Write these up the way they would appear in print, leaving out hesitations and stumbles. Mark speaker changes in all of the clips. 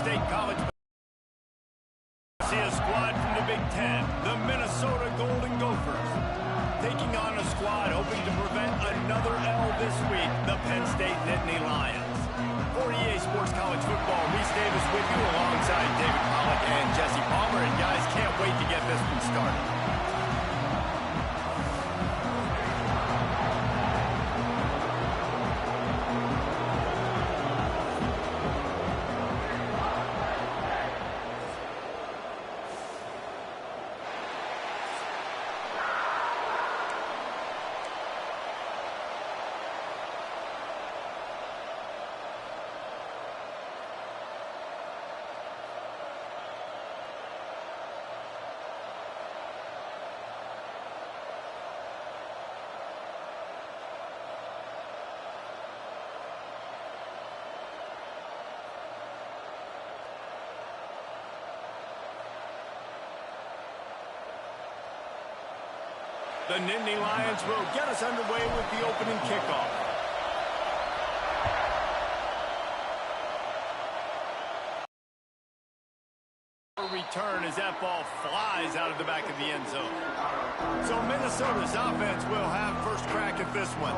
Speaker 1: State College. See a squad from the Big Ten, the Minnesota Golden Gophers, taking on a squad hoping to prevent another L this week, the Penn State Nittany Lions. For EA Sports College Football, Reese Davis with you alongside David Pollack and Jesse Palmer. And guys, can't wait to get this one started. The Nittany Lions will get us underway with the opening kickoff. Return as that ball flies out of the back of the end zone. So Minnesota's offense will have first crack at this one.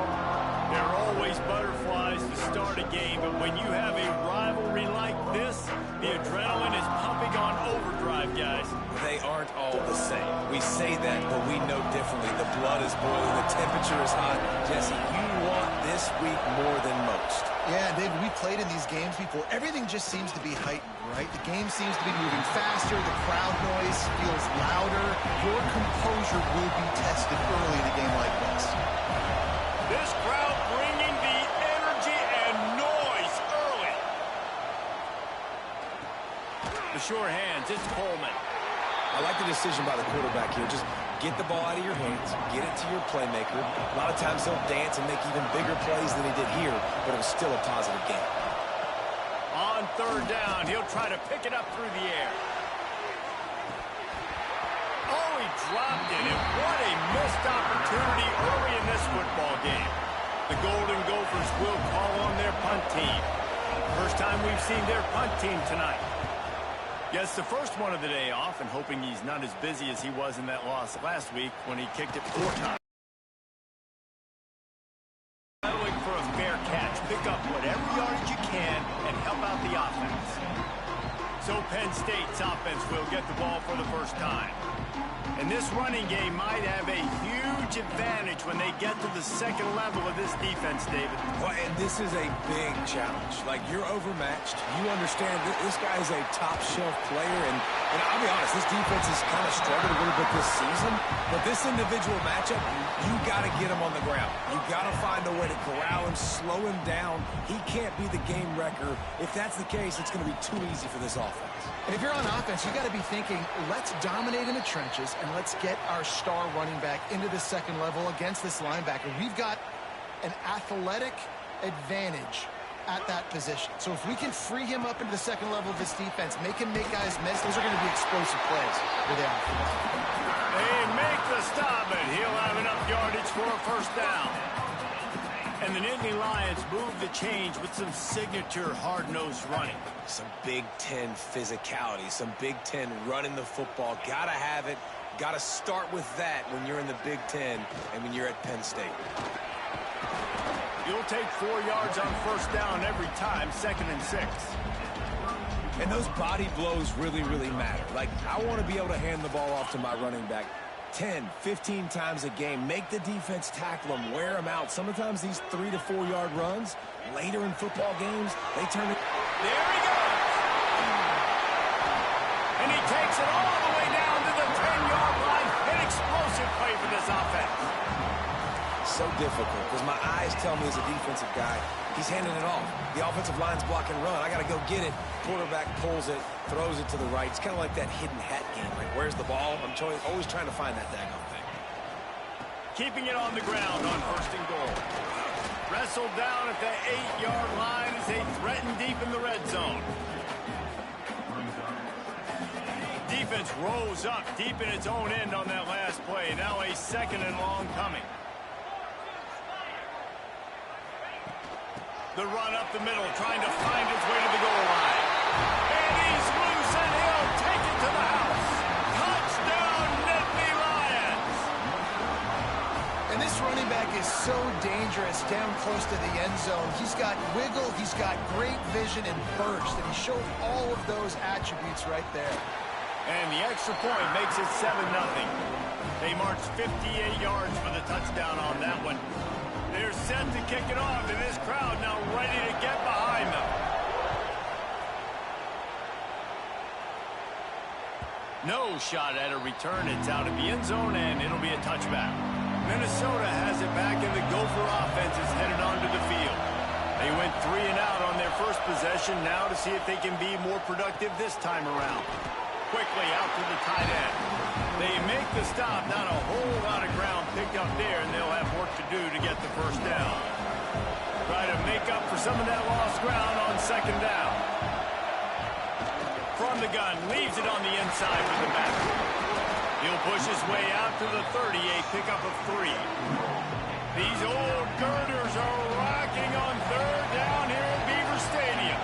Speaker 1: There are always butterflies to start a game, but when you have a rivalry like this, the adrenaline is pumping on overdrive, guys.
Speaker 2: They aren't all the same. We say that, but we know differently. The blood is boiling, the temperature is hot. Jesse, you want this week more than most.
Speaker 3: Yeah, David, we played in these games before. Everything just seems to be heightened, right? The game seems to be moving faster. The crowd noise feels louder. Your composure will be tested early in a game like this.
Speaker 1: This crowd bringing the energy and noise early. The sure hands, it's Coleman.
Speaker 2: I like the decision by the quarterback here. Just get the ball out of your hands, get it to your playmaker. A lot of times he'll dance and make even bigger plays than he did here, but it was still a positive game.
Speaker 1: On third down, he'll try to pick it up through the air. Oh, he dropped it, and what a missed opportunity early in this football game. The Golden Gophers will call on their punt team. First time we've seen their punt team tonight. Gets the first one of the day off, and hoping he's not as busy as he was in that loss last week when he kicked it 4 times. Battling for a fair catch. Pick up whatever yardage you can and help out the offense. So Penn State's offense will get the ball for the first time. And this running game might have a huge advantage when they get to the second level of this defense, David.
Speaker 2: Well, and this is a big challenge. Like, you're overmatched. You understand that this guy is a top-shelf player. And I'll be honest, this defense has kind of struggled a little bit this season. But this individual matchup, you got to get him on the ground. You got to find a way to corral him, slow him down. He can't be the game wrecker. If that's the case, it's going to be too easy for this offense.
Speaker 3: And if you're on offense, you got to be thinking, let's dominate in the trenches and let's get our star running back into the second level against this linebacker. We've got an athletic advantage at that position. So if we can free him up into the second level of this defense, make him make guys miss, those are going to be explosive plays for the offense.
Speaker 1: They make the stop, and he'll have enough yardage for a first down. And the Nittany Lions move the change with some signature hard-nosed running.
Speaker 2: Some Big Ten physicality, some Big Ten running the football. Gotta have it. Gotta start with that when you're in the Big Ten and when you're at Penn State.
Speaker 1: You'll take 4 yards on first down every time, 2nd and 6.
Speaker 2: And those body blows really, really matter. Like, I want to be able to hand the ball off to my running back 10, 15 times a game. Make the defense tackle them, wear them out. Sometimes these 3 to 4 yard runs, later in football games, they turn it.
Speaker 1: There he goes. And he takes it all the way down to the 10-yard line. An explosive play for this offense.
Speaker 2: So difficult because my eyes tell me as a defensive guy, he's handing it off. The offensive line's block and run. I got to go get it. Quarterback pulls it, throws it to the right. It's kind of like that hidden hat game. Like, where's the ball? I'm always trying to find that daggone thing.
Speaker 1: Keeping it on the ground on first and goal. Wrestled down at the 8-yard line as they threaten deep in the red zone. Defense rose up deep in its own end on that last play. Now a 2nd and long coming. The run up the middle, trying to find its way to the goal line. And he
Speaker 3: dangerous down close to the end zone. He's got wiggle, he's got great vision and burst, and he showed all of those attributes right there.
Speaker 1: And the extra point makes it 7-0. They marched 58 yards for the touchdown on that one. They're set to kick it off, and this crowd now ready to get behind them. No shot at a return. It's out of the end zone, and it'll be a touchback. Minnesota has it back, and the Gopher offense is headed onto the field. They went 3 and out on their first possession, now to see if they can be more productive this time around. Quickly out to the tight end. They make the stop, not a whole lot of ground picked up there, and they'll have work to do to get the first down. Try to make up for some of that lost ground on second down. From the gun, leaves it on the inside with the back. He'll push his way out to the 38, pickup of 3. These old girders are rocking on third down here at Beaver Stadium.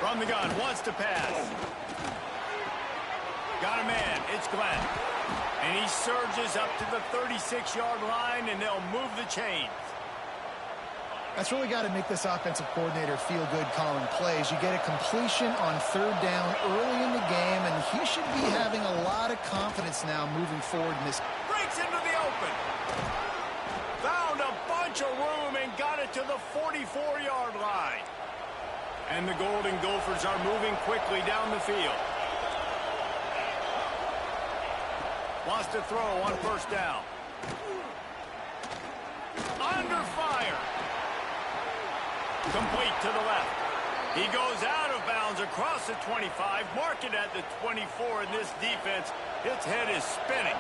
Speaker 1: From the gun, wants to pass. Got a man, it's Glenn. And he surges up to the 36-yard line, and they'll move the chains.
Speaker 3: That's really got to make this offensive coordinator feel good calling plays. You get a completion on third down early in the game, and he should be having a lot of confidence now moving forward in this.
Speaker 1: Breaks into the open. Found a bunch of room and got it to the 44-yard line. And the Golden Gophers are moving quickly down the field. Wants to throw on first down. Under fire. Complete to the left. He goes out of bounds across the 25, mark it at the 24, and this defense, its head is spinning.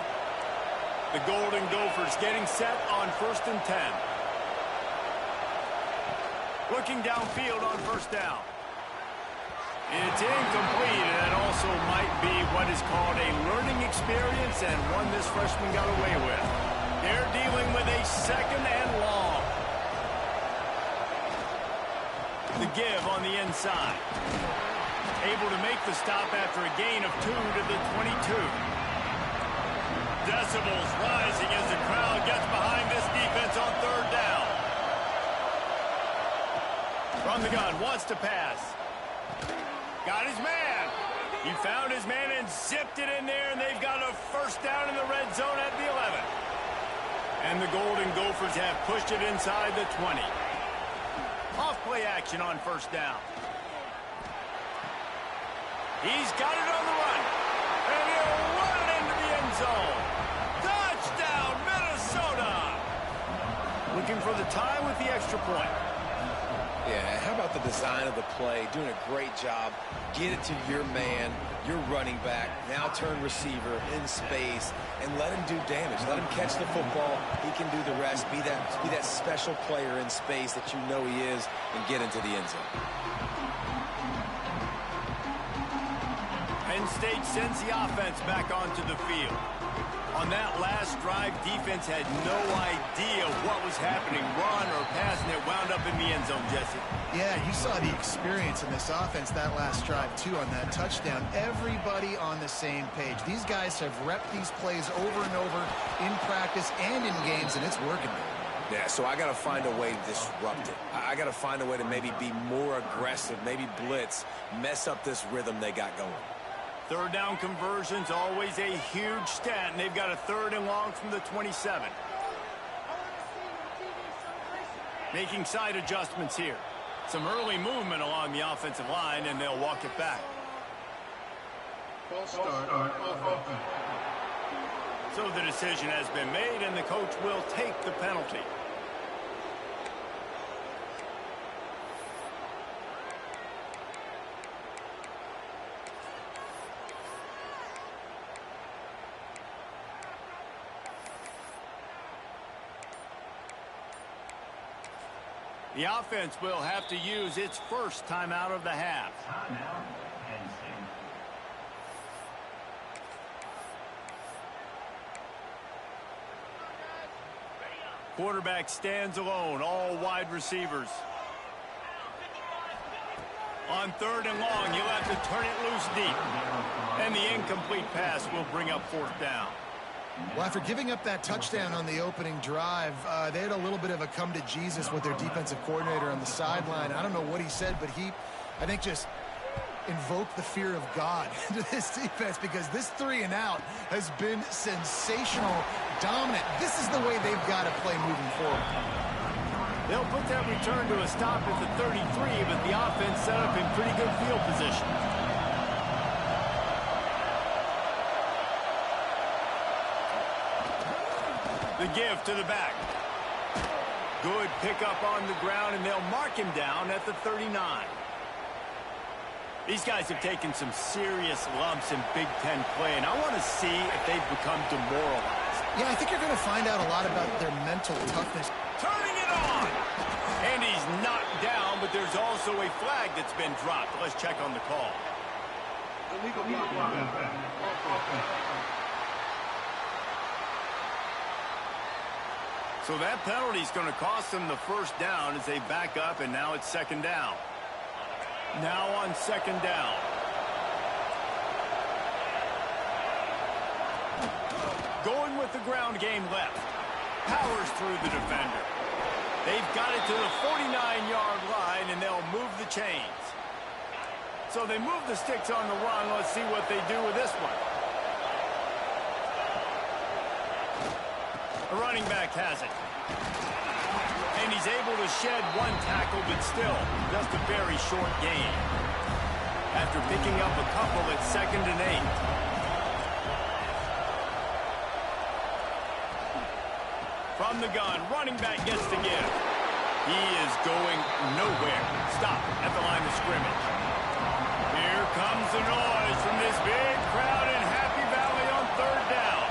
Speaker 1: The Golden Gophers getting set on 1st and 10. Looking downfield on first down. It's incomplete, and that also might be what is called a learning experience, and one this freshman got away with. They're dealing with a second and long. The give on the inside. Able to make the stop after a gain of 2 to the 22. Decibels rising as the crowd gets behind this defense on third down. From the gun, wants to pass. Got his man. He found his man and zipped it in there, and they've got a first down in the red zone at the 11. And the Golden Gophers have pushed it inside the 20. Off play action on first down. He's got it on the run. And he'll run it into the end zone. Touchdown, Minnesota! Looking for the tie with the extra point.
Speaker 2: Yeah, how about the design of the play? Doing a great job. Get it to your man, your running back, now turn receiver in space, and let him do damage. Let him catch the football. He can do the rest. Be that special player in space that you know he is, and get into the end zone.
Speaker 1: Penn State sends the offense back onto the field. On that last drive, defense had no idea what was happening, run or pass, and it wound up in the end zone, Jesse.
Speaker 3: Yeah, you saw the experience in this offense that last drive, too, on that touchdown. Everybody on the same page. These guys have repped these plays over and over in practice and in games, and it's working.
Speaker 2: Yeah, so I got to find a way to disrupt it. I got to find a way to maybe be more aggressive, maybe blitz, mess up this rhythm they got going.
Speaker 1: Third down conversions, always a huge stat, and they've got a 3rd and long from the 27. Making side adjustments here. Some early movement along the offensive line, and they'll walk it back.
Speaker 4: False start on offense.
Speaker 1: So the decision has been made, and the coach will take the penalty. The offense will have to use its first timeout of the half. Quarterback stands alone, all wide receivers. On 3rd and long, you'll have to turn it loose deep. And the incomplete pass will bring up 4th down.
Speaker 3: Well, after giving up that touchdown on the opening drive, they had a little bit of a come to Jesus with their defensive coordinator on the sideline. I don't know what he said, but I think, just invoked the fear of God into this defense, because this 3-and-out has been sensational, dominant. This is the way they've got to play moving forward.
Speaker 1: They'll put that return to a stop at the 33, but the offense set up in pretty good field position. The give to the back. Good pickup on the ground, and they'll mark him down at the 39. These guys have taken some serious lumps in Big Ten play, and I want to see if they've become demoralized.
Speaker 3: Yeah, I think you're going to find out a lot about their mental toughness.
Speaker 1: Turning it on! And he's knocked down, but there's also a flag that's been dropped. Let's check on the call.
Speaker 4: Illegal blocking. Offense.
Speaker 1: So that penalty is going to cost them the first down as they back up, and now it's second down. Now on second down. Going with the ground game left. Powers through the defender. They've got it to the 49-yard line, and they'll move the chains. So they move the sticks on the run. Let's see what they do with this one. The running back has it. And he's able to shed one tackle, but still, just a very short gain. After picking up a couple at 2nd and 8. From the gun, running back gets the give. He is going nowhere. Stop at the line of scrimmage. Here comes the noise from this big crowd in Happy Valley on 3rd down.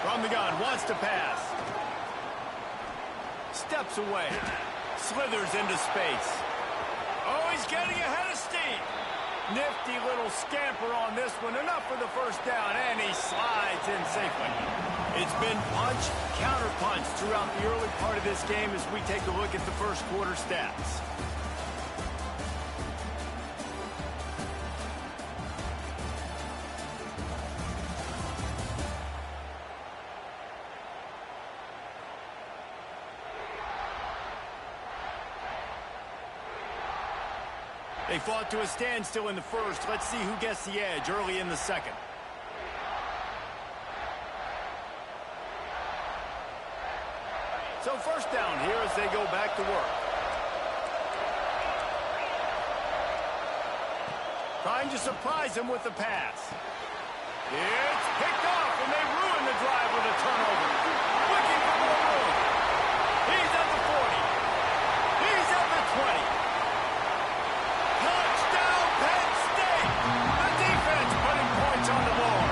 Speaker 1: From the gun, wants to pass. Steps away. Slithers into space. Oh, he's getting ahead of steam. Nifty little scamper on this one. Enough for the first down, and he slides in safely. It's been punch, counter punch throughout the early part of this game as we take a look at the first quarter stats. They fought to a standstill in the first. Let's see who gets the edge early in the second. So first down here as they go back to work. Trying to surprise him with the pass. It's picked off, and they ruin the drive with a turnover. Looking for more room. He's at the 40. He's at the 20. Touchdown, Penn State! The defense putting points on the board.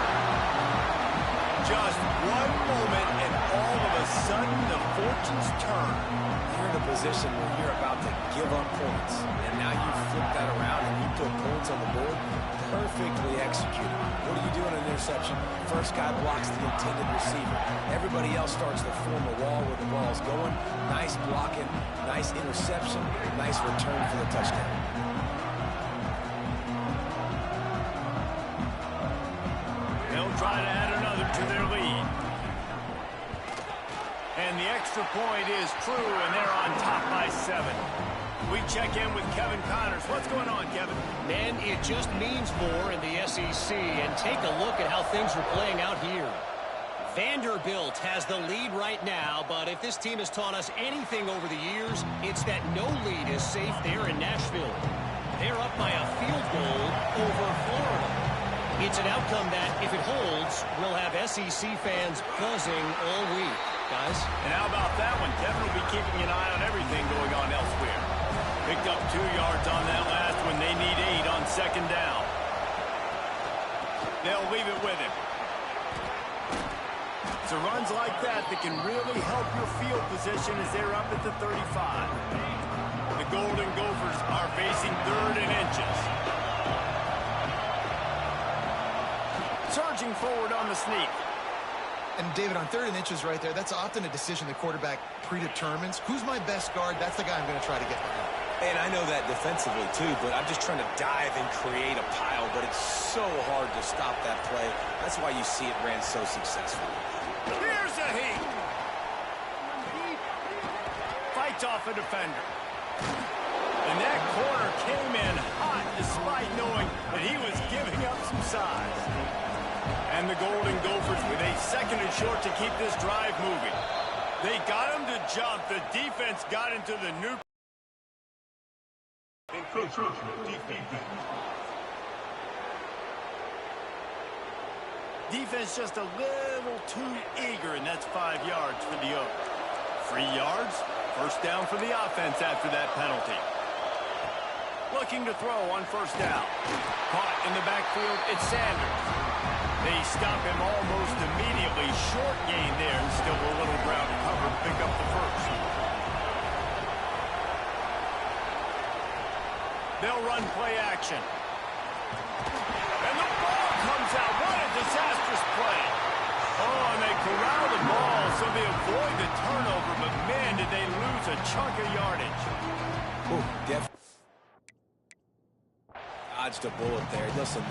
Speaker 1: Just one moment, and all of a sudden, the fortunes turn.
Speaker 2: You're in a position where you're about to give up points, and now you flip that around and you put points on the board. Perfectly executed. What do you do in an interception? First guy blocks the intended receiver. Everybody else starts to form a wall where the ball's going. Nice blocking, nice interception, nice return for the touchdown.
Speaker 1: They'll try to add another to their lead. And the extra point is true, and they're on top by 7. We check in with Kevin Connors. What's going on, Kevin?
Speaker 5: Man, it just means more in the SEC, and take a look at how things are playing out here. Vanderbilt has the lead right now, but if this team has taught us anything over the years, it's that no lead is safe there in Nashville. They're up by a field goal over Florida. It's an outcome that, if it holds, will have SEC fans buzzing all week, guys.
Speaker 1: And how about that one? Kevin will be keeping an eye on everything going on elsewhere. Picked up 2 yards on that last one. They need 8 on second down. They'll leave it with him. So runs like that can really help your field position as they're up at the 35. The Golden Gophers are facing 3rd and inches. Surging forward on the sneak.
Speaker 3: And David, on 3rd and inches right there, that's often a decision the quarterback predetermines. Who's my best guard? That's the guy I'm going to try to get behind.
Speaker 2: And I know that defensively, too, but I'm just trying to dive and create a pile, but it's so hard to stop that play. That's why you see it ran so successfully.
Speaker 1: Here's a heat. Fights off a defender. And that corner came in hot despite knowing that he was giving up some size. And the Golden Gophers with a second and short to keep this drive moving. They got him to jump. The defense got into the new... Defense just a little too eager, and that's 5 yards for the Oak. 3 yards, first down for the offense after that penalty. Looking to throw on first down. Caught in the backfield, it's Sanders. They stop him almost immediately. Short gain there, and still a little ground to cover to pick up the first. They'll run play action. And the ball comes out. What a disastrous play. Oh, and they corral the ball, so they avoid the turnover. But, man, did they lose a chunk of yardage.
Speaker 2: Ooh, dodged a bullet there. Listen.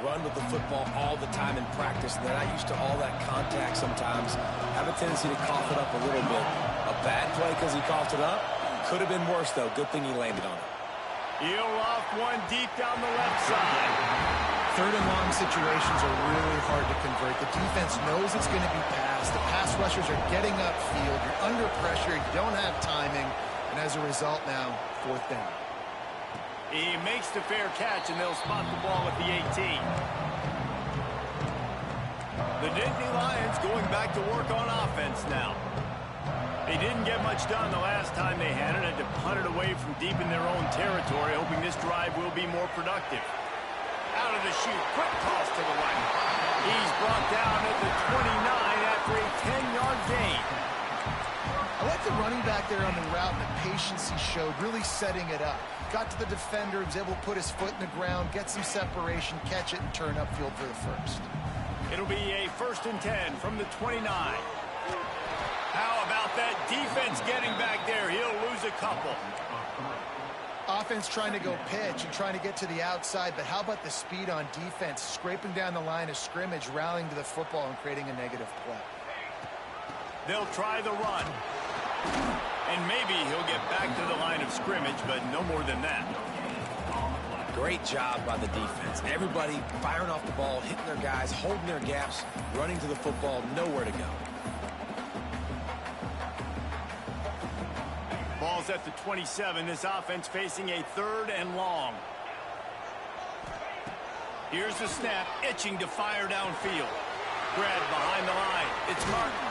Speaker 2: Run with the football all the time in practice, and they're not used to all that contact sometimes. Have a tendency to cough it up a little bit. A bad play because he coughed it up? Could have been worse, though. Good thing he landed on it.
Speaker 1: He'll off one deep down the left side.
Speaker 3: Third and long situations are really hard to convert. The defense knows it's going to be passed. The pass rushers are getting upfield. You're under pressure. You don't have timing. And as a result now, fourth down.
Speaker 1: He makes the fair catch, and they'll spot the ball at the 18. The Nittany Lions going back to work on offense now. They didn't get much done the last time they had it, and to punt it away from deep in their own territory, hoping this drive will be more productive. Out of the chute, quick toss to the right. He's brought down at the 29 after a 10-yard gain.
Speaker 3: I like the running back there on the route and the patience he showed, really setting it up. Got to the defender, was able to put his foot in the ground, get some separation, catch it, and turn upfield for the first.
Speaker 1: It'll be a 1st and 10 from the 29. How about that defense getting back there? He'll lose a couple.
Speaker 3: Offense trying to go pitch and trying to get to the outside, but how about the speed on defense, scraping down the line of scrimmage, rallying to the football, and creating a negative play.
Speaker 1: They'll try the run. And maybe he'll get back to the line of scrimmage, but no more than that.
Speaker 2: Great job by the defense. Everybody firing off the ball, hitting their guys, holding their gaps, running to the football, nowhere to go.
Speaker 1: Ball's at the 27. This offense facing a 3rd and long. Here's the snap, itching to fire downfield. Grabbed behind the line. It's Martin.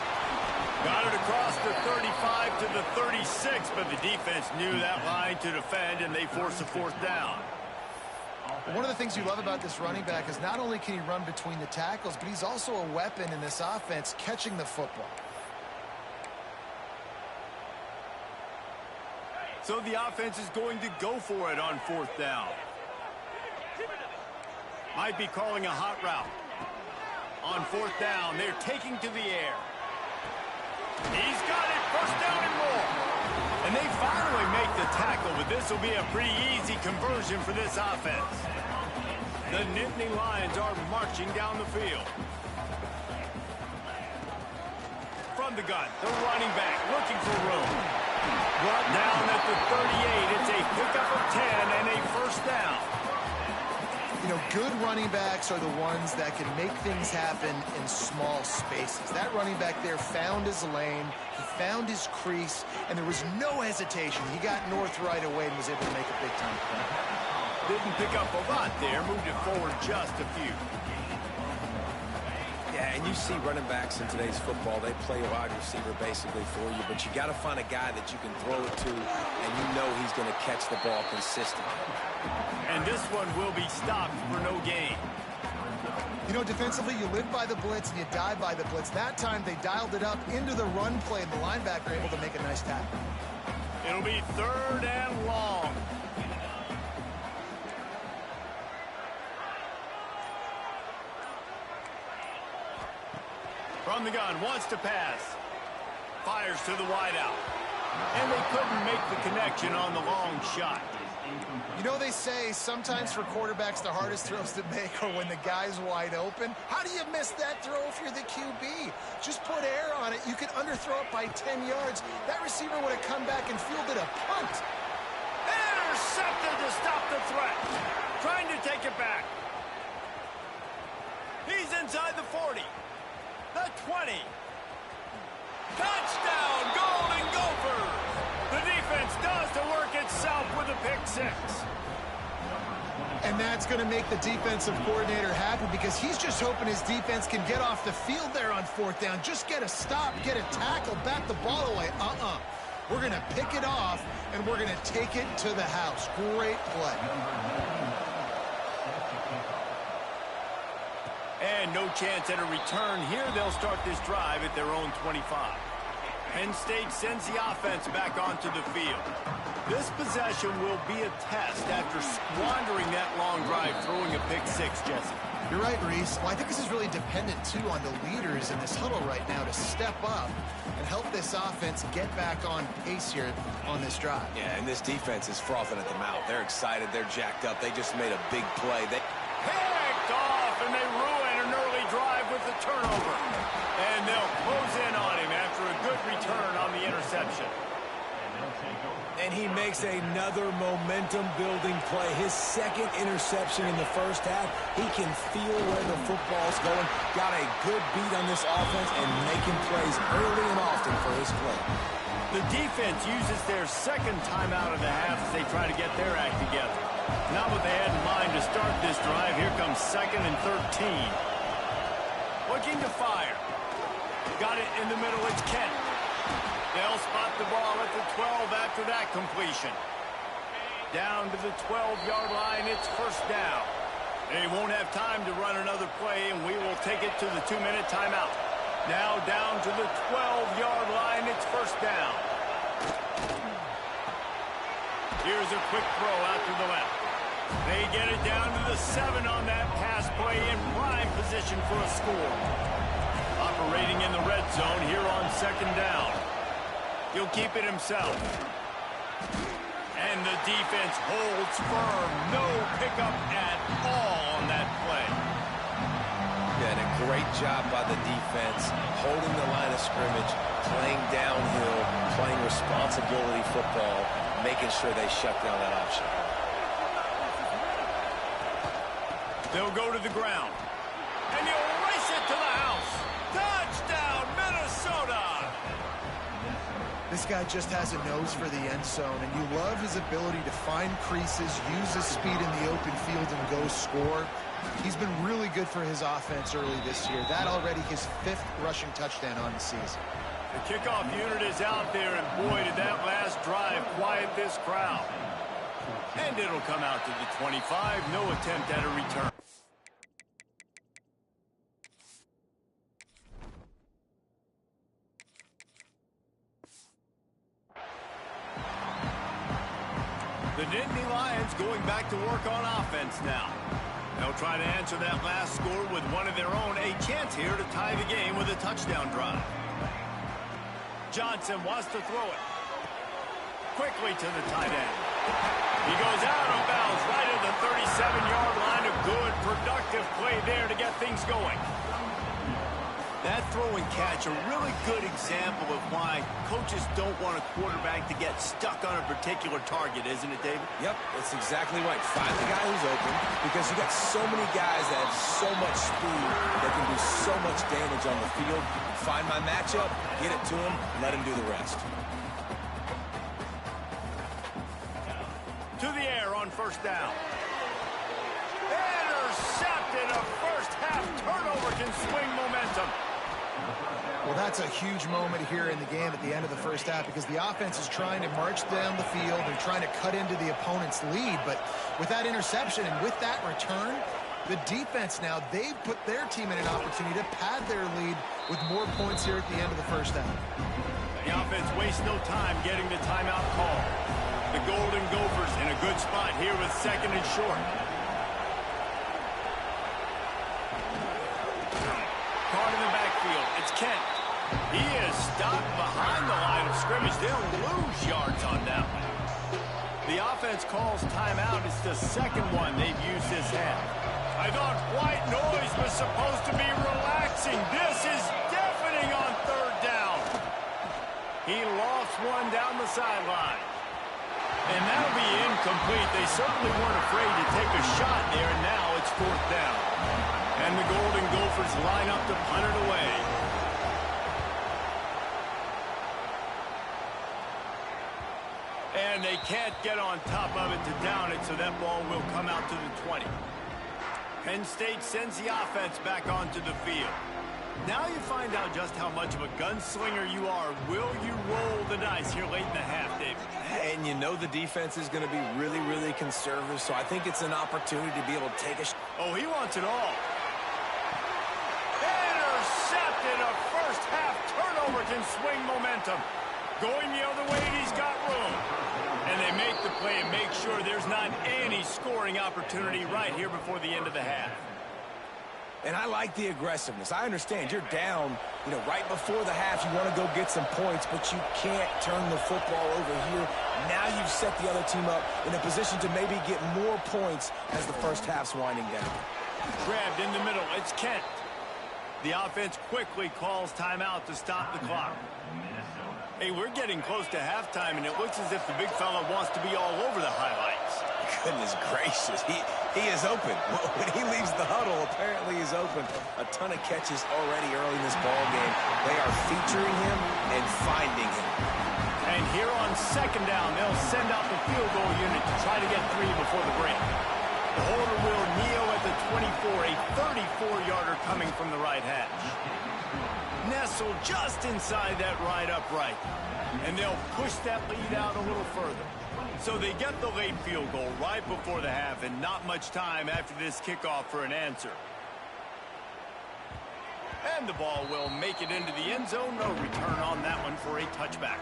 Speaker 1: Got it across the 35 to the 36, but the defense knew that line to defend, and they force a 4th down.
Speaker 3: One of the things you love about this running back is not only can he run between the tackles, but he's also a weapon in this offense, catching the football.
Speaker 1: So the offense is going to go for it on 4th down. Might be calling a hot route. On 4th down, they're taking to the air. He's got it, 1st down and more. And they finally make the tackle, but this will be a pretty easy conversion for this offense. The Nittany Lions are marching down the field. From the gun, the running back looking for room. Brought down at the 38. It's a pickup of 10 and a 1st down.
Speaker 3: You know, good running backs are the ones that can make things happen in small spaces. That running back there found his lane, he found his crease, and there was no hesitation. He got north right away and was able to make a big-time play.
Speaker 1: Didn't pick up a lot there, moved it forward just a few.
Speaker 2: Yeah, and you see running backs in today's football, they play a wide receiver basically for you, but you got to find a guy that you can throw it to, and you know he's going to catch the ball consistently.
Speaker 1: And this one will be stopped for no gain.
Speaker 3: You know, defensively, you live by the blitz and you die by the blitz. That time, they dialed it up into the run play, and the linebacker able to make a nice tackle.
Speaker 1: It'll be 3rd and long. From the gun, wants to pass. Fires to the wideout. And they couldn't make the connection on the long shot.
Speaker 3: You know, they say sometimes for quarterbacks, the hardest throws to make are when the guy's wide open. How do you miss that throw if you're the QB? Just put air on it. You could underthrow it by 10 yards. That receiver would have come back and fielded a punt.
Speaker 1: Intercepted to stop the threat. Trying to take it back. He's inside the 40. The 20. Touchdown, Golden Gophers! The defense does the work itself with a pick 6.
Speaker 3: And that's going to make the defensive coordinator happy because he's just hoping his defense can get off the field there on 4th down. Just get a stop, get a tackle, bat the ball away. We're going to pick it off, and we're going to take it to the house. Great play.
Speaker 1: And no chance at a return here. They'll start this drive at their own 25. Penn State sends the offense back onto the field. This possession will be a test after squandering that long drive, throwing a pick 6, Jesse.
Speaker 3: You're right, Reese. Well, I think this is really dependent, too, on the leaders in this huddle right now to step up and help this offense get back on pace here on this drive.
Speaker 2: Yeah, and this defense is frothing at the mouth. They're excited. They're jacked up. They just made a big play. They
Speaker 1: picked off, and they ruin an early drive with the turnover. And they'll close in on him after a good return on the interception.
Speaker 2: And he makes another momentum-building play. His 2nd interception in the first half. He can feel where the football's going. Got a good beat on this offense and making plays early and often for his play.
Speaker 1: The defense uses their 2nd timeout of the half as they try to get their act together. Not what they had in mind to start this drive. Here comes 2nd and 13. Looking to fire. Got it in the middle. It's Kent. They'll spot the ball at the 12 after that completion. Down to the 12-yard line. It's 1st down. They won't have time to run another play, and we will take it to the 2-minute timeout. Now down to the 12-yard line. It's 1st down. Here's a quick throw out to the left. They get it down to the 7 on that pass play in prime position for a score. Operating in the red zone here on 2nd down. He'll keep it himself. And the defense holds firm. No pickup at all on that play.
Speaker 2: Yeah, and a great job by the defense, holding the line of scrimmage, playing downhill, playing responsibility football, making sure they shut down that option.
Speaker 1: They'll go to the ground. And he'll race it to the house. Touchdown, Minnesota!
Speaker 3: This guy just has a nose for the end zone, and you love his ability to find creases, use his speed in the open field, and go score. He's been really good for his offense early this year. That already his 5th rushing touchdown on the season.
Speaker 1: The kickoff unit is out there, and boy, did that last drive quiet this crowd. And it'll come out to the 25. No attempt at a return. The Nittany Lions going back to work on offense now. They'll try to answer that last score with one of their own. A chance here to tie the game with a touchdown drive. Johnson wants to throw it. Quickly to the tight end. He goes out of bounds right at the 37-yard line. A good, productive play there to get things going. That throw and catch, a really good example of why coaches don't want a quarterback to get stuck on a particular target, isn't it, David?
Speaker 2: Yep, that's exactly right. Find the guy who's open, because you got so many guys that have so much speed that can do so much damage on the field. Find my matchup, get it to him, let him do the rest.
Speaker 1: To the air on 1st down. Intercepted. A first-half turnover can swing momentum.
Speaker 3: Well, that's a huge moment here in the game at the end of the first half because the offense is trying to march down the field and trying to cut into the opponent's lead. But with that interception and with that return, The defense now, they've put their team in an opportunity to pad their lead with more points here at the end of the first half.
Speaker 1: The offense wastes no time getting the timeout call. The Golden Gophers in a good spot here with second and short. Caught in the backfield. It's Kent. He is stopped behind the line of scrimmage. They'll lose yards on that one. The offense calls timeout. It's the second one they've used this half. I thought white noise was supposed to be relaxing. This is deafening on third down. He lost one down the sideline. And that'll be incomplete. They certainly weren't afraid to take a shot there, and now it's fourth down. And the Golden Gophers line up to punt it away. And they can't get on top of it to down it, so that ball will come out to the 20. Penn State sends the offense back onto the field. Now you find out just how much of a gunslinger you are. Will you roll the dice here late in the half, David?
Speaker 2: And you know the defense is going to be really, really conservative, so I think it's an opportunity to be able to take a shot.
Speaker 1: Oh, he wants it all. Intercepted. A first half turnover can swing momentum. Going the other way, and he's got room. And they make the play and make sure there's not any scoring opportunity right here before the end of the half.
Speaker 2: And I like the aggressiveness. I understand you're down, right before the half. You want to go get some points, but you can't turn the football over here. Now you've set the other team up in a position to maybe get more points as the first half's winding down.
Speaker 1: Grabbed in the middle. It's Kent. The offense quickly calls timeout to stop the clock. Hey, we're getting close to halftime, and it looks as if the big fella wants to be all over the highlights.
Speaker 2: Goodness gracious, he is open. When he leaves the huddle, apparently he's open. A ton of catches already early in this ball game. They are featuring him and finding him.
Speaker 1: And here on second down, they'll send out the field goal unit to try to get three before the break. The holder will kneel at the 24, a 34-yarder coming from the right hash. Nestled just inside that right upright. And they'll push that lead out a little further. So they get the late field goal right before the half, and not much time after this kickoff for an answer. And the ball will make it into the end zone. No return on that one for a touchback.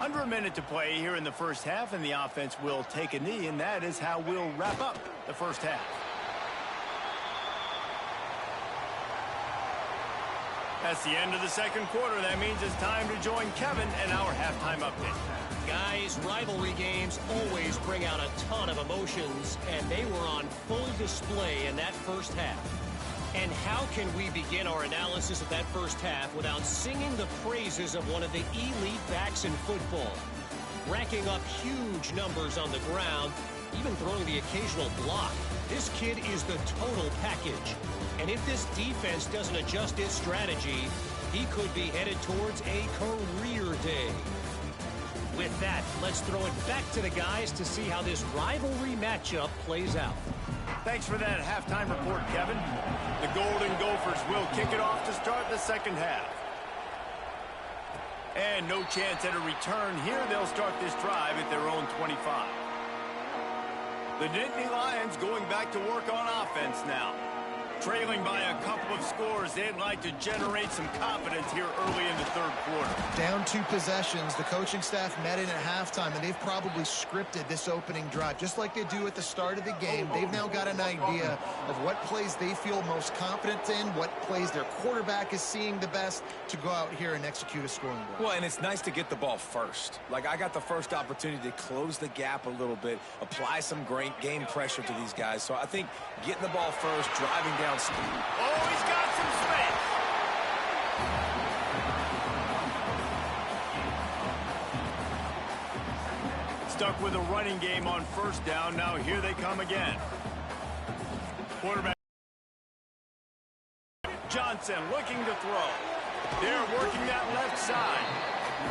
Speaker 1: Under a minute to play here in the first half, and the offense will take a knee, and that is how we'll wrap up the first half. That's the end of the second quarter. That means it's time to join Kevin and our halftime update.
Speaker 5: Guys, rivalry games always bring out a ton of emotions, and they were on full display in that first half. And how can we begin our analysis of that first half without singing the praises of one of the elite backs in football? Racking up huge numbers on the ground, even throwing the occasional block. This kid is the total package. And if this defense doesn't adjust its strategy, he could be headed towards a career day. With that, let's throw it back to the guys to see how this rivalry matchup plays out.
Speaker 1: Thanks for that halftime report, Kevin. The Golden Gophers will kick it off to start the second half. And no chance at a return here. They'll start this drive at their own 25. The Nittany Lions going back to work on offense now. Trailing by a couple of scores, they'd like to generate some confidence here early in the third quarter.
Speaker 3: Down 2 possessions, the coaching staff met in at halftime, and they've probably scripted this opening drive. Just like they do at the start of the game, they've now got an idea of what plays they feel most confident in, what plays their quarterback is seeing the best to go out here and execute a scoring drive.
Speaker 2: Well, and it's nice to get the ball first. Like, I got the first opportunity to close the gap a little bit, apply some great game pressure to these guys. So I think getting the ball first, driving down speed.
Speaker 1: Oh, he's got some space. Stuck with a running game on first down. Now here they come again. Quarterback Johnson looking to throw. They're working that left side.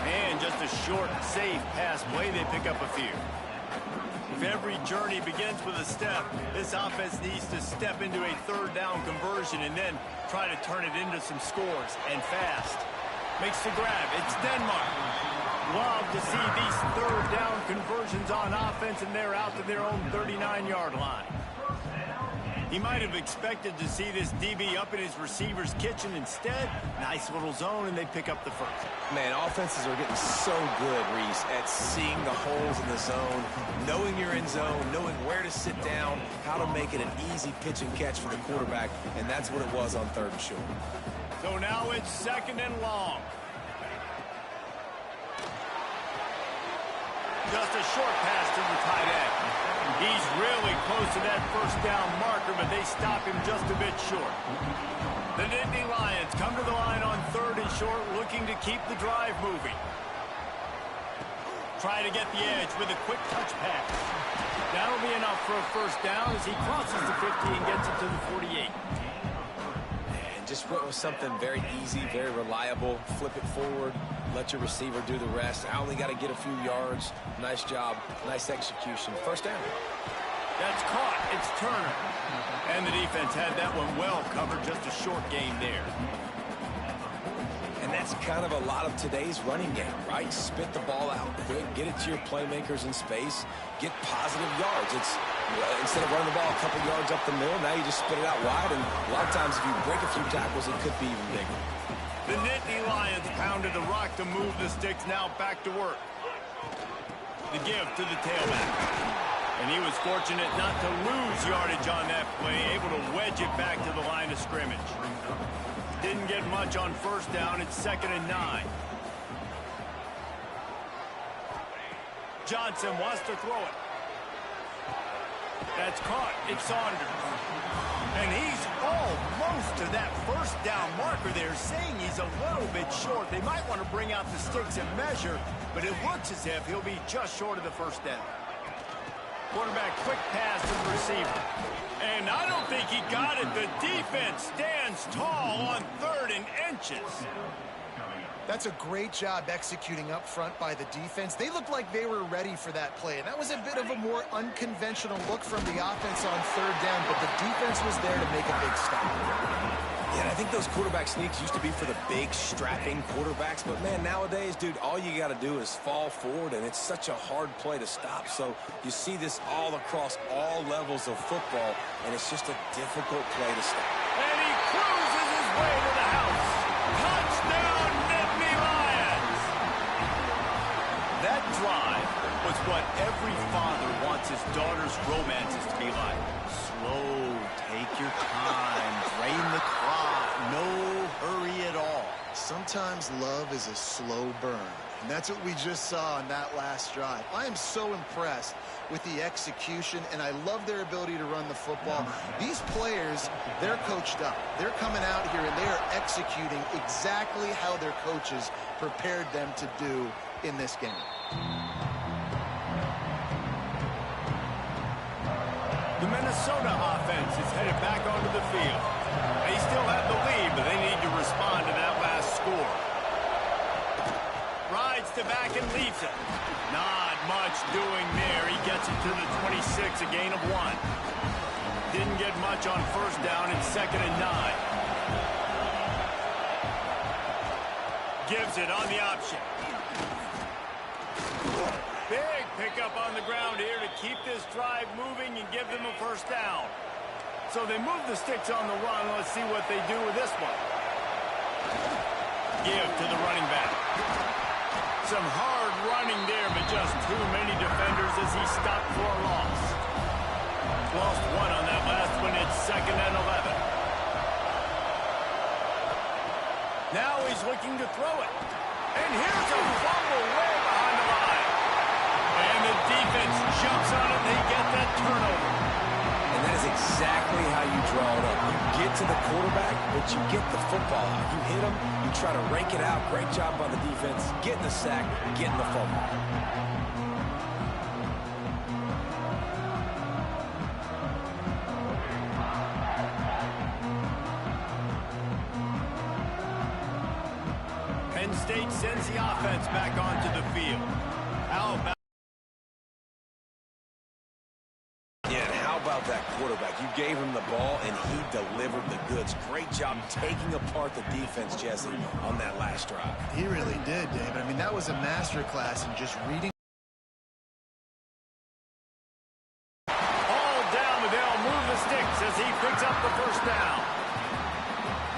Speaker 1: And just a short, safe pass play. They pick up a few. If every journey begins with a step, this offense needs to step into a third down conversion and then try to turn it into some scores, and fast. Makes the grab. It's Denmark. Love to see these third down conversions on offense, and they're out to their own 39-yard line. He might have expected to see this DB up in his receiver's kitchen. Instead, nice little zone, and they pick up the first.
Speaker 2: Man, offenses are getting so good, Reese, at seeing the holes in the zone, knowing you're in zone, knowing where to sit down, how to make it an easy pitch and catch for the quarterback, and that's what it was on 3rd and short.
Speaker 1: So now it's 2nd and long. Just a short pass to the tight end. He's really close to that first down marker, but they stop him just a bit short. The Nittany Lions come to the line on 3rd and short, looking to keep the drive moving. Try to get the edge with a quick touch pass. That'll be enough for a first down as he crosses the 50 and gets it to the 48.
Speaker 2: And just went with something very easy, very reliable. Flip it forward. Let your receiver do the rest. I only got to get a few yards. Nice job. Nice execution. First down.
Speaker 1: That's caught. It's Turner. And the defense had that one well covered. Just a short gain there.
Speaker 2: And that's kind of a lot of today's running game, right? Spit the ball out quick. Get it to your playmakers in space. Get positive yards. It's instead of running the ball a couple yards up the middle, now you just spit it out wide. And a lot of times if you break a few tackles, it could be even bigger.
Speaker 1: The Nittany Lions pounded the rock to move the sticks. Now back to work. The give to the tailback. And he was fortunate not to lose yardage on that play, able to wedge it back to the line of scrimmage. Didn't get much on first down. It's 2nd and 9. Johnson wants to throw it. That's caught. It's Saunders. And he's almost to that first down marker there, saying he's a little bit short. They might want to bring out the sticks and measure, but it looks as if he'll be just short of the first down. Quarterback quick pass to the receiver. And I don't think he got it. The defense stands tall on 3rd and inches.
Speaker 3: That's a great job executing up front by the defense. They looked like they were ready for that play. And that was a bit of a more unconventional look from the offense on 3rd down, but the defense was there to make a big stop.
Speaker 2: Yeah, and I think those quarterback sneaks used to be for the big, strapping quarterbacks. But, man, nowadays, dude, all you got to do is fall forward, and it's such a hard play to stop. So you see this all across all levels of football, and it's just a difficult play to stop.
Speaker 1: And he cruises his way to the house. Touchdown, Nittany Lions! That drive was what every father wants his daughter's romances to be like. Slow, take your time, drain the clock, no hurry at all.
Speaker 3: Sometimes love is a slow burn, and that's what we just saw on that last drive. I am so impressed with the execution, and I love their ability to run the football. These players, they're coached up. They're coming out here, and they are executing exactly how their coaches prepared them to do in this game.
Speaker 1: The Minnesota offense is headed back onto the field. They still have the lead, but they need to respond to that last score. Rides to back and leaves it. Not much doing there. He gets it to the 26, a gain of 1. Didn't get much on first down. It's 2nd and 9. Gives it on the option. Big pickup on the ground here to keep this drive moving and give them a first down. So they move the sticks on the run. Let's see what they do with this one. Give to the running back. Some hard running there, but just too many defenders as he stopped for a loss. Lost 1 on that last one. It's 2nd and 11. Now he's looking to throw it. And here's a fumble way behind the line. And the defense jumps on it. They get that turnover.
Speaker 2: And that is exactly how you draw it up. You get to the quarterback, but you get the football out. You hit him, you try to rake it out. Great job by the defense. Getting the sack, getting the fumble.
Speaker 1: Penn State sends the offense back onto the field. How about
Speaker 2: that quarterback? You gave him the ball, and he delivered the goods. Great job taking apart the defense, Jesse, on that last drive.
Speaker 3: He really did, David. I mean, that was a masterclass in just reading.
Speaker 1: All down, but they'll move the sticks as he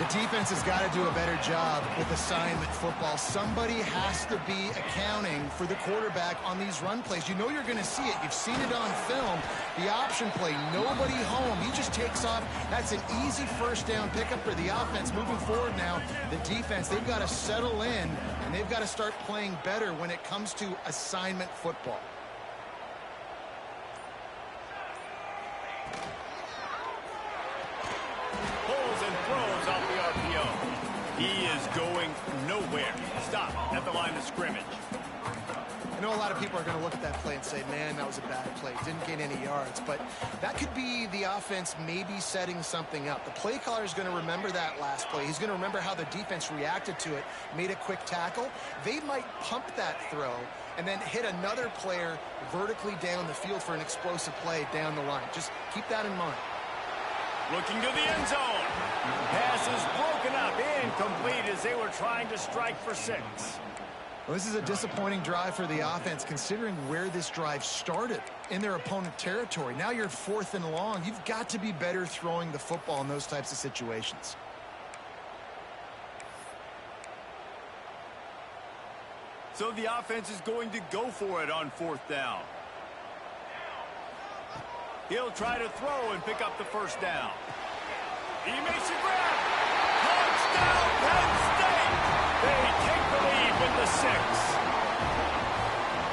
Speaker 3: The defense has got to do a better job with assignment football. Somebody has to be accounting for the quarterback on these run plays. You know you're going to see it. You've seen it on film. The option play, nobody home. He just takes off. That's an easy first down pickup for the offense. Moving forward now, the defense, they've got to settle in, and they've got to start playing better when it comes to assignment football.
Speaker 1: Pulls and throws off the RPO. He is going nowhere. Stop at the line of scrimmage.
Speaker 3: I know a lot of people are going to look at that play and say, man, that was a bad play. Didn't gain any yards. But that could be the offense maybe setting something up. The play caller is going to remember that last play. He's going to remember how the defense reacted to it, made a quick tackle. They might pump that throw and then hit another player vertically down the field for an explosive play down the line. Just keep that in mind.
Speaker 1: Looking to the end zone. Pass is broken up, incomplete as they were trying to strike for 6.
Speaker 3: Well, this is a disappointing drive for the offense, considering where this drive started in their opponent territory. Now you're 4th and long. You've got to be better throwing the football in those types of situations.
Speaker 1: So the offense is going to go for it on 4th down. He'll try to throw and pick up the first down. He makes a grab. Touchdown, Penn State! They take the lead with the 6.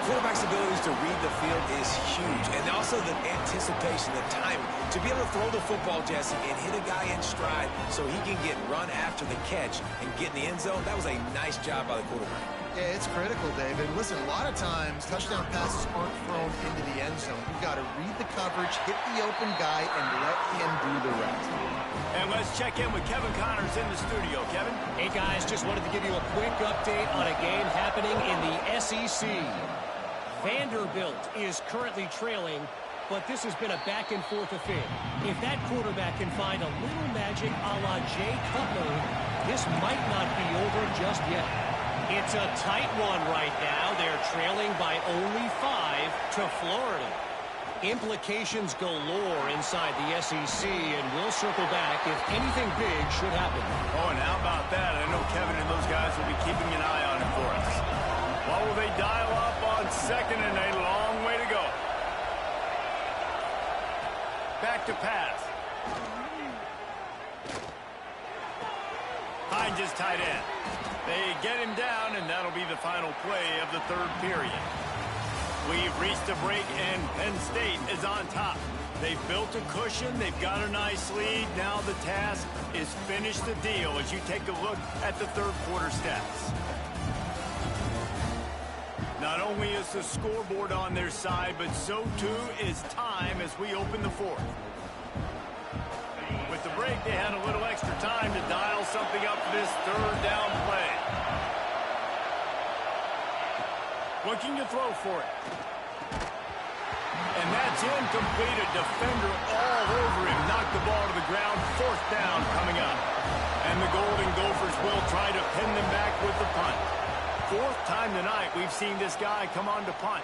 Speaker 2: Quarterback's abilities to read the field is huge, and also the anticipation, the timing. To be able to throw the football, Jesse, and hit a guy in stride so he can get run after the catch and get in the end zone, that was a nice job by the quarterback.
Speaker 3: Yeah, it's critical, David. Listen, a lot of times touchdown passes aren't thrown into the end zone. You've got to read the coverage, hit the open guy, and let him do the rest.
Speaker 1: And let's check in with Kevin Connors in the studio. Kevin?
Speaker 5: Hey, guys, just wanted to give you a quick update on a game happening in the SEC. Vanderbilt is currently trailing, but this has been a back-and-forth affair. If that quarterback can find a little magic a la Jay Cutler, this might not be over just yet. It's a tight one right now. They're trailing by only 5 to Florida. Implications galore inside the SEC, and we'll circle back if anything big should happen.
Speaker 1: Oh, and how about that? I know Kevin and those guys will be keeping an eye on it for us. What will they dial up on 2nd and a long way to go? Back to pass. Hines is tight end. They get him down, and that'll be the final play of the 3rd period. We've reached a break, and Penn State is on top. They've built a cushion. They've got a nice lead. Now the task is finish the deal as you take a look at the 3rd quarter stats. Not only is the scoreboard on their side, but so too is time as we open the 4th. With the break, they had a little extra time to dial something up for this 3rd down play. Looking to throw for it. And that's incomplete. A defender all over him. Knocked the ball to the ground. 4th down coming up. And the Golden Gophers will try to pin them back with the punt. 4th time tonight we've seen this guy come on to punt.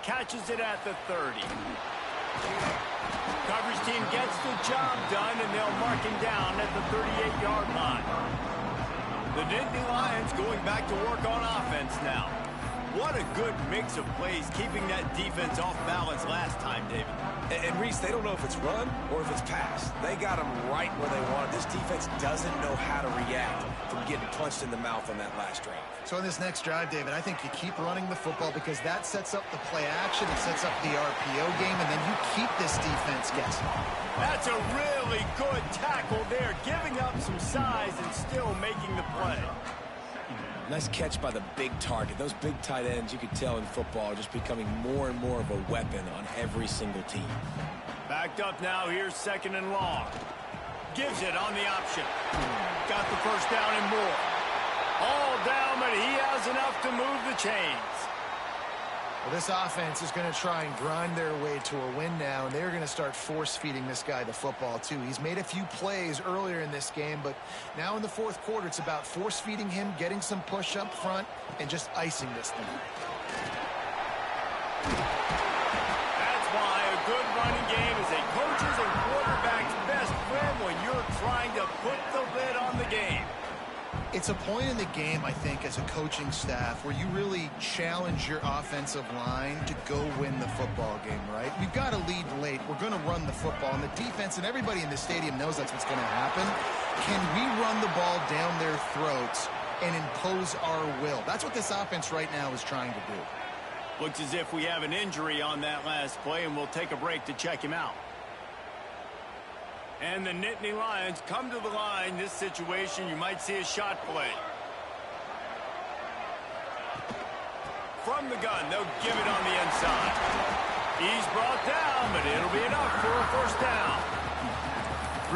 Speaker 1: Catches it at the 30. Coverage team gets the job done, and they'll mark him down at the 38-yard line. The Nittany Lions going back to work on offense now. What a good mix of plays, keeping that defense off balance last time, David.
Speaker 2: And Reese, they don't know if it's run or if it's pass. They got them right where they want it. This defense doesn't know how to react from getting punched in the mouth on that last drive.
Speaker 3: So in this next drive, David, I think you keep running the football because that sets up the play action, it sets up the RPO game, and then you keep this defense guessing.
Speaker 1: That's a really good tackle there, giving up some size and still making the play.
Speaker 2: Nice catch by the big target. Those big tight ends, you could tell in football, are just becoming more and more of a weapon on every single team.
Speaker 1: Backed up now, here's 2nd and long. Gives it on the option. Got the first down and more. All down, but he has enough to move the chains.
Speaker 3: Well, this offense is going to try and grind their way to a win now, and they're going to start force-feeding this guy the football, too. He's made a few plays earlier in this game, but now in the 4th quarter, it's about force-feeding him, getting some push up front, and just icing this thing.
Speaker 1: That's why a good running game is a coach's and quarterback's best friend when you're trying to put the lid on the game.
Speaker 3: It's a point in the game, I think, as a coaching staff where you really challenge your offensive line to go win the football game, right? We've got to lead late. We're going to run the football. And the defense and everybody in the stadium knows that's what's going to happen. Can we run the ball down their throats and impose our will? That's what this offense right now is trying to do.
Speaker 1: Looks as if we have an injury on that last play, and we'll take a break to check him out. And the Nittany Lions come to the line. This situation, you might see a shot play. From the gun, they'll give it on the inside. He's brought down, but it'll be enough for a first down.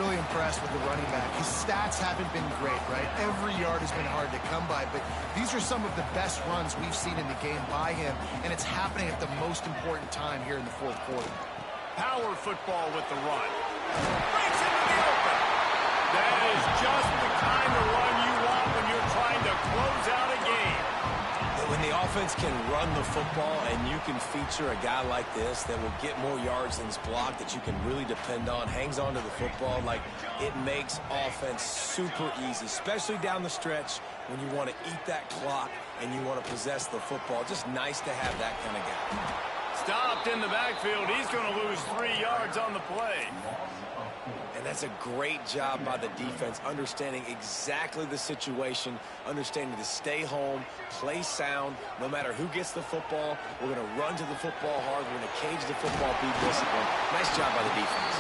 Speaker 3: Really impressed with the running back. His stats haven't been great, right? Every yard has been hard to come by, but these are some of the best runs we've seen in the game by him, and it's happening at the most important time here in the fourth quarter.
Speaker 1: Power football with the run. Breaks into the open. That is just the kind of run you want when you're trying to close out a game.
Speaker 2: When the offense can run the football and you can feature a guy like this that will get more yards than his block, that you can really depend on, hangs on to the football, like it makes offense super easy, especially down the stretch when you want to eat that clock and you want to possess the football. Just nice to have that kind of guy.
Speaker 1: Stopped in the backfield. He's going to lose 3 yards on the play.
Speaker 2: And that's a great job by the defense, understanding exactly the situation, understanding to stay home, play sound. No matter who gets the football, we're going to run to the football hard. We're going to cage the football, be disciplined. Nice job by the defense.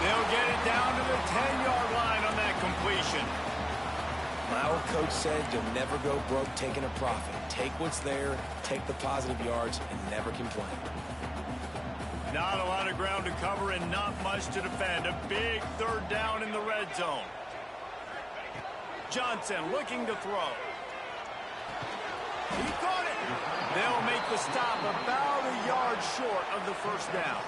Speaker 1: They'll get it down to the 10-yard line on that completion.
Speaker 2: My old coach said you'll never go broke taking a profit. Take what's there, take the positive yards, and never complain.
Speaker 1: Not a lot of ground to cover and not much to defend. A big third down in the red zone. Johnson looking to throw. He caught it. They'll make the stop about a yard short of the first down.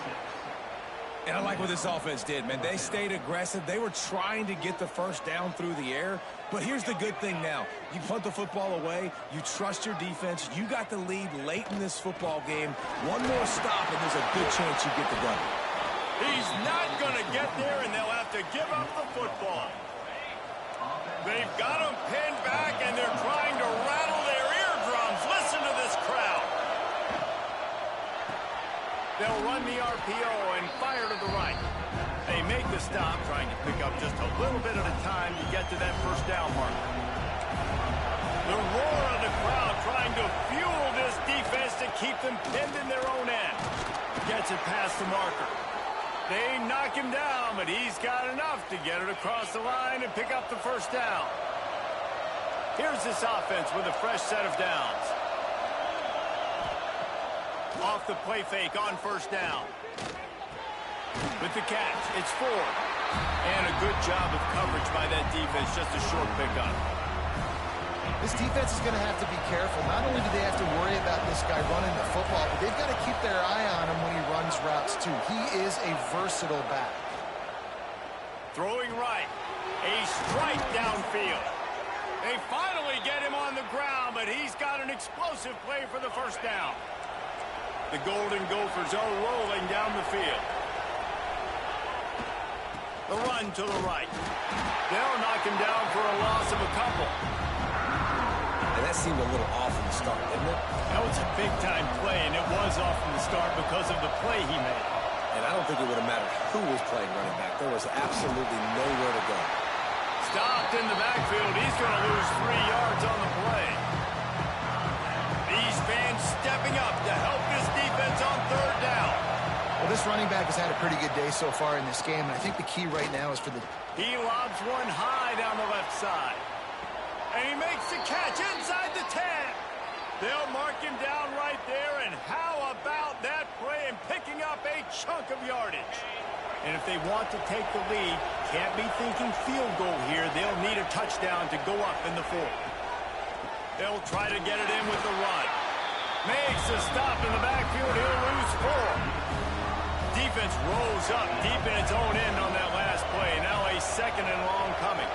Speaker 2: And I like what this offense did, man. They stayed aggressive. They were trying to get the first down through the air. But here's the good thing now. You punt the football away. You trust your defense. You got the lead late in this football game. One more stop, and there's a good chance you get the gun.
Speaker 1: He's not going to get there, and they'll have to give up the football. They've got him pinned back, and they're trying to rattle their eardrums. Listen to this crowd. They'll run the RPO and fire to the right. They make the stop, trying to pick up just a little bit at a time to get to that first down mark. The roar of the crowd trying to fuel this defense to keep them pinned in their own end. Gets it past the marker. They knock him down, but he's got enough to get it across the line and pick up the first down. Here's this offense with a fresh set of downs. Off the play fake on first down. With the catch, it's Ford. And a good job of coverage by that defense, just a short pickup.
Speaker 3: This defense is going to have to be careful. Not only do they have to worry about this guy running the football, but they've got to keep their eye on him when he runs routes too. He is a versatile back.
Speaker 1: Throwing right. A strike downfield. They finally get him on the ground, but he's got an explosive play for the first down. The Golden Gophers are rolling down the field. The run to the right. They'll knock him down for a loss of a couple.
Speaker 2: And that seemed a little off in the start, didn't it?
Speaker 1: That was a big-time play, and it was off from the start because of the play he made.
Speaker 2: And I don't think it would have mattered who was playing running back. There was absolutely nowhere to go.
Speaker 1: Stopped in the backfield. He's going to lose 3 yards on the play. These fans stepping up to help this defense on third down.
Speaker 3: Well, this running back has had a pretty good day so far in this game, and I think the key right now is for the...
Speaker 1: He lobs one high down the left side. And he makes the catch inside the 10. They'll mark him down right there, and how about that play and picking up a chunk of yardage? And if they want to take the lead, can't be thinking field goal here. They'll need a touchdown to go up in the fourth. They'll try to get it in with the run. Makes a stop in the backfield. He'll lose 4. Defense rolls up deep in its own end on that last play. Now a second and long coming.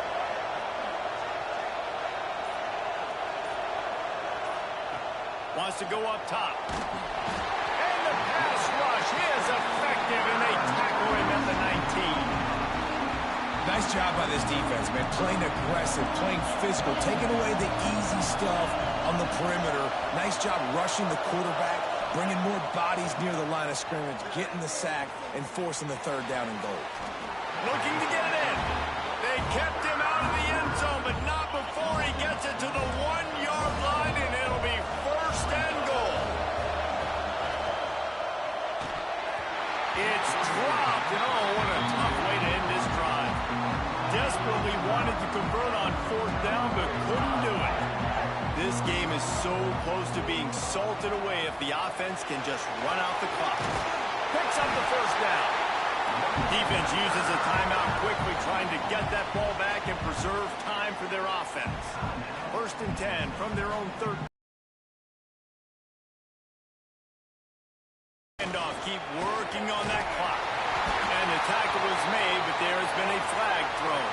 Speaker 1: Wants to go up top. And the pass rush is effective, and they tackle him at the 19.
Speaker 2: Nice job by this defense, man. Playing aggressive, playing physical, taking away the easy stuff on the perimeter. Nice job rushing the quarterback, bringing more bodies near the line of scrimmage, getting the sack, and forcing the third down and goal.
Speaker 1: Looking to get it in. They kept him out of the end zone, but not before he gets it to the 1-yard line, and it'll be first and goal. It's dropped, and oh, what a tough way to end this drive. Desperately wanted to convert on fourth down, but couldn't do it. This game is so close to being salted away if the offense can just run out the clock. Picks up the first down. Defense uses a timeout quickly, trying to get that ball back and preserve time for their offense. First and 10 from their own third. Handoff, keep working on that clock. And the tackle was made, but there has been a flag thrown.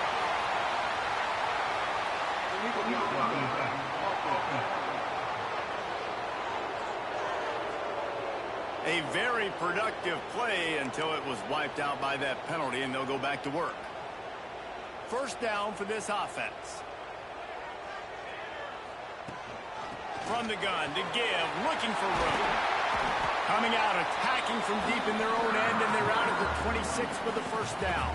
Speaker 1: A very productive play until it was wiped out by that penalty, and they'll go back to work. First down for this offense. From the gun to give, looking for room. Coming out, attacking from deep in their own end, and they're out at the 26 for the first down.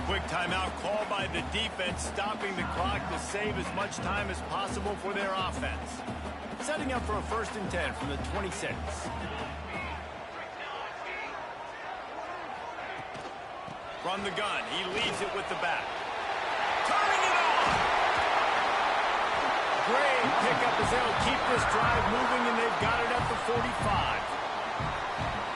Speaker 1: Quick timeout called by the defense, stopping the clock to save as much time as possible for their offense. Setting up for a first and 10 from the 26. From the gun, he leaves it with the back. Turning it on! Great pickup as they'll keep this drive moving, and they've got it at the 45.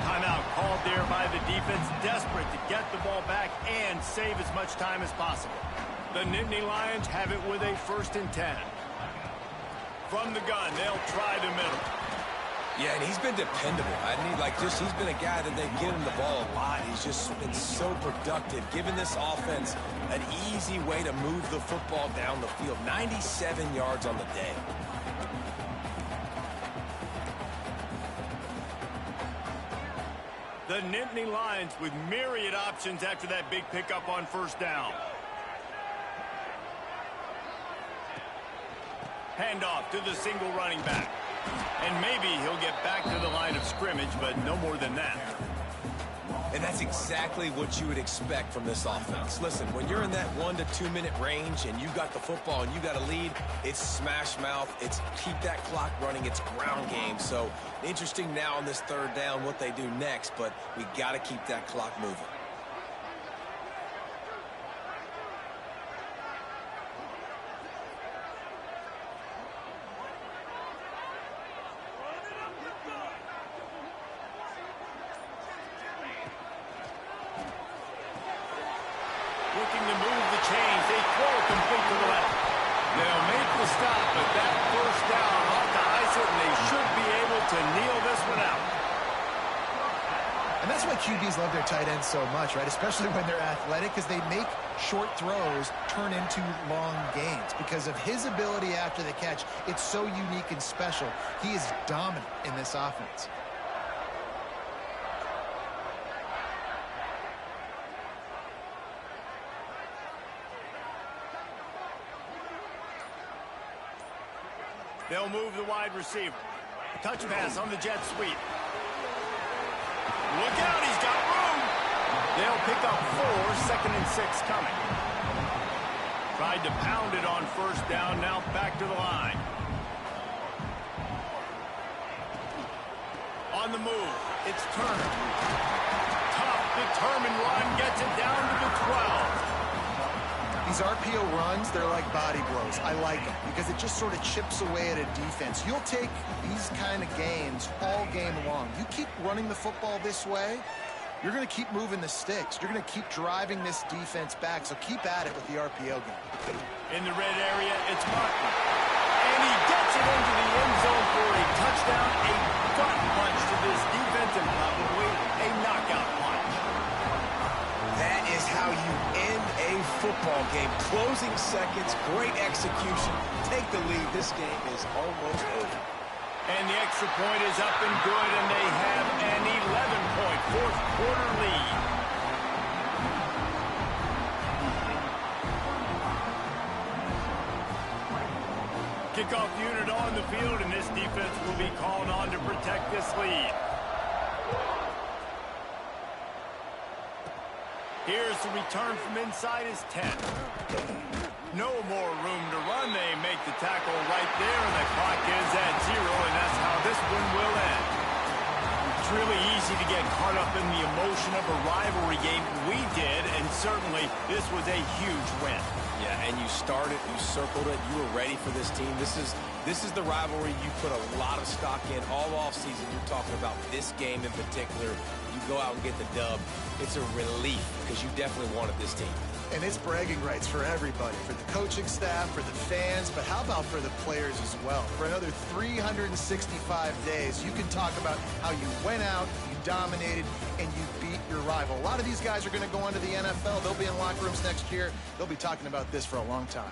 Speaker 1: Timeout called there by the defense, desperate to get the ball back and save as much time as possible. The Nittany Lions have it with a first and 10. From the gun, they'll try the middle.
Speaker 2: Yeah, and he's been dependable. He's been a guy that they've given the ball a lot. He's just been so productive, giving this offense an easy way to move the football down the field. 97 yards on the day.
Speaker 1: The Nittany Lions with myriad options after that big pickup on first down. Handoff to the single running back. And maybe he'll get back to the line of scrimmage, but no more than that.
Speaker 2: And that's exactly what you would expect from this offense. Listen, when you're in that 1 to 2 minute range and you got the football and you got a lead, it's smash mouth, it's keep that clock running, it's ground game. So interesting now on this third down what they do next, but we got to keep that clock moving.
Speaker 1: Looking to move the chains. They throw it complete to the left. They'll make the stop, but that first down ought to ice it, and they should be able to kneel this one out.
Speaker 3: And that's why QBs love their tight ends so much, right? Especially when they're athletic, because they make short throws turn into long gains. Because of his ability after the catch, it's so unique and special. He is dominant in this offense.
Speaker 1: They'll move the wide receiver. Touch pass on the jet sweep. Look out, he's got room. They'll pick up 4, second and 6 coming. Tried to pound it on first down, now back to the line. On the move, it's Turner. Tough, determined run, gets it down to the 12.
Speaker 3: These RPO runs, they're like body blows. I like it because it just sort of chips away at a defense. You'll take these kind of gains all game long. You keep running the football this way, you're going to keep moving the sticks. You're going to keep driving this defense back, so keep at it with the RPO game.
Speaker 1: In the red area, it's Martin. And he gets it into the end zone for a touchdown, a gut punch to this defense, and probably a knockout punch.
Speaker 2: That is how you end a football game. Closing seconds, great execution. Take the lead. This game is almost over.
Speaker 1: And the extra point is up and good, and they have an 11-point fourth quarter lead. Kickoff unit on the field, and this defense will be called on to protect this lead. Here's the return from inside his 10. No more room to run. They make the tackle right there, and the clock is at 0, and that's how this one will end. It's really easy to get caught up in the emotion of a rivalry game. We did, and certainly this was a huge win.
Speaker 2: Yeah, and you started, you circled it, you were ready for this team. This is the rivalry you put a lot of stock in all offseason. You're talking about this game in particular. You go out and get the dub. It's a relief because you definitely wanted this team.
Speaker 3: And it's bragging rights for everybody, for the coaching staff, for the fans, but how about for the players as well? For another 365 days, you can talk about how you went out, you dominated, and you beat your rival. A lot of these guys are going to go on to the NFL. They'll be in locker rooms next year. They'll be talking about this for a long time.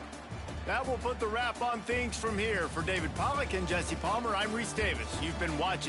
Speaker 1: That will put the wrap on things from here. For David Pollack and Jesse Palmer, I'm Reese Davis. You've been watching